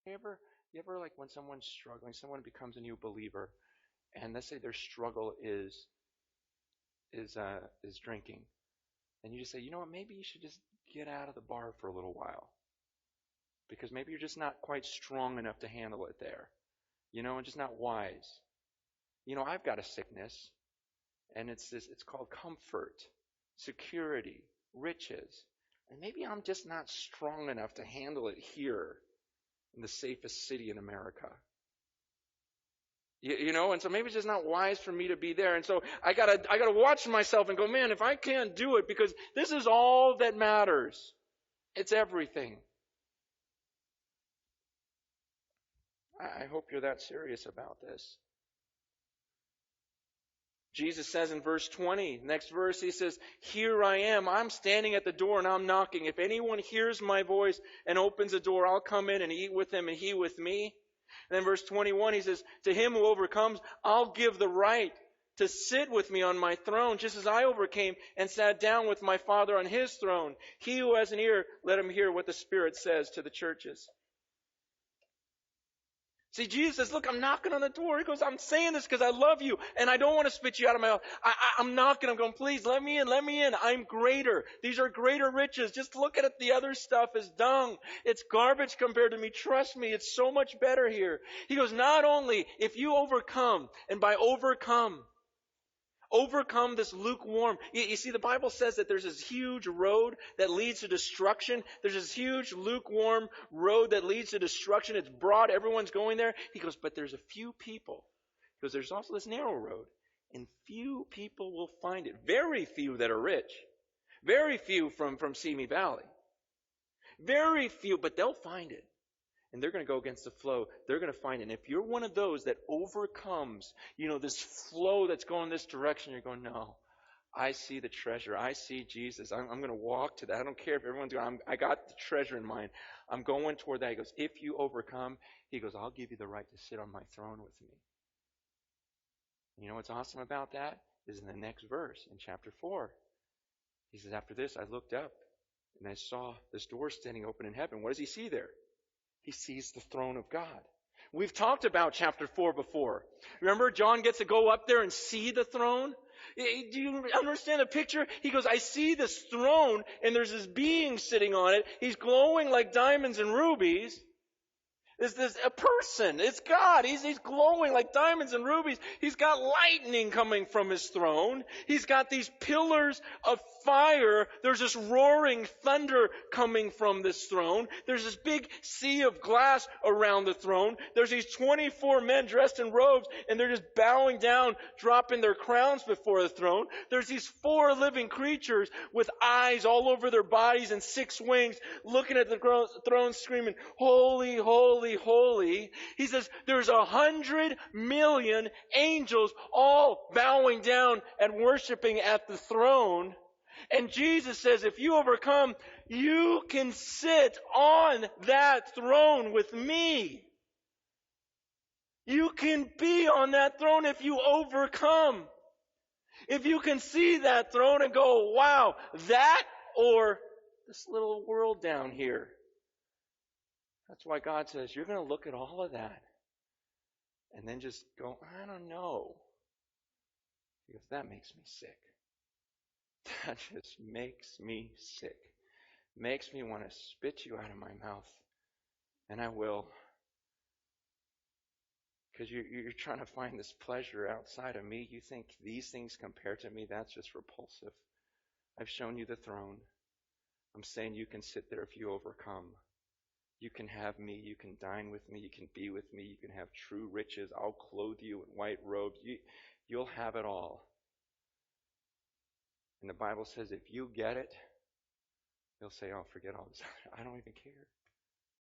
You ever like when someone's struggling, someone becomes a new believer, and let's say their struggle is drinking, and you just say, you know what, maybe you should just get out of the bar for a little while because maybe you're just not quite strong enough to handle it there, and just not wise. I've got a sickness, and it's called comfort, security, riches, and maybe I'm just not strong enough to handle it here in the safest city in America. And so maybe it's just not wise for me to be there. And so I gotta watch myself and go, man, if I can't do it, because this is all that matters. It's everything. I hope you're that serious about this. Jesus says in verse 20, next verse, he says, here I am. I'm standing at the door and I'm knocking. If anyone hears my voice and opens the door, I'll come in and eat with him and he with me. And then verse 21, he says, to him who overcomes, I'll give the right to sit with me on my throne, just as I overcame and sat down with my Father on his throne. He who has an ear, let him hear what the Spirit says to the churches. See, Jesus says, look, I'm knocking on the door. He goes, I'm saying this because I love you and I don't want to spit you out of my mouth. I'm knocking. I'm going, please let me in, let me in. I'm greater. These are greater riches. Just look at it. The other stuff is dung. It's garbage compared to me. Trust me. It's so much better here. He goes, not only if you overcome, and by overcome this lukewarm. You see, the Bible says that there's this huge road that leads to destruction. There's this huge lukewarm road that leads to destruction. It's broad. Everyone's going there. He goes, but there's a few people. He goes, there's also this narrow road. And few people will find it. Very few that are rich. Very few from Simi Valley. Very few, but they'll find it. And they're going to go against the flow. They're going to find it. And if you're one of those that overcomes, this flow that's going this direction, you're going, no, I see the treasure. I see Jesus. I'm going to walk to that. I don't care if everyone's going, I got the treasure in mind. I'm going toward that. He goes, if you overcome, he goes, I'll give you the right to sit on my throne with me. You know what's awesome about that? Is in the next verse, in chapter 4. He says, after this, I looked up and I saw this door standing open in heaven. What does he see there? He sees the throne of God. We've talked about chapter 4 before. Remember, John gets to go up there and see the throne? Do you understand the picture? He goes, I see this throne and there's this being sitting on it. He's glowing like diamonds and rubies. This a person. It's God. He's glowing like diamonds and rubies. He's got lightning coming from his throne. He's got these pillars of fire. There's this roaring thunder coming from this throne. There's this big sea of glass around the throne. There's these 24 men dressed in robes, and they're just bowing down, dropping their crowns before the throne. There's these 4 living creatures with eyes all over their bodies and 6 wings, looking at the throne, screaming, holy, holy, holy. He says there's 100 million angels all bowing down and worshiping at the throne. And Jesus says, if you overcome, you can sit on that throne with me. You can be on that throne if you overcome. If you can see that throne and go, wow, that or this little world down here. That's why God says, you're going to look at all of that and then just go, I don't know. He goes, that makes me sick. That just makes me sick. Makes me want to spit you out of my mouth. And I will. Because you're trying to find this pleasure outside of me. You think these things compare to me, that's just repulsive. I've shown you the throne. I'm saying you can sit there if you overcome. You can have me. You can dine with me. You can be with me. You can have true riches. I'll clothe you in white robes. You'll have it all. And the Bible says if you get it, you'll say, oh, forget all this. I don't even care.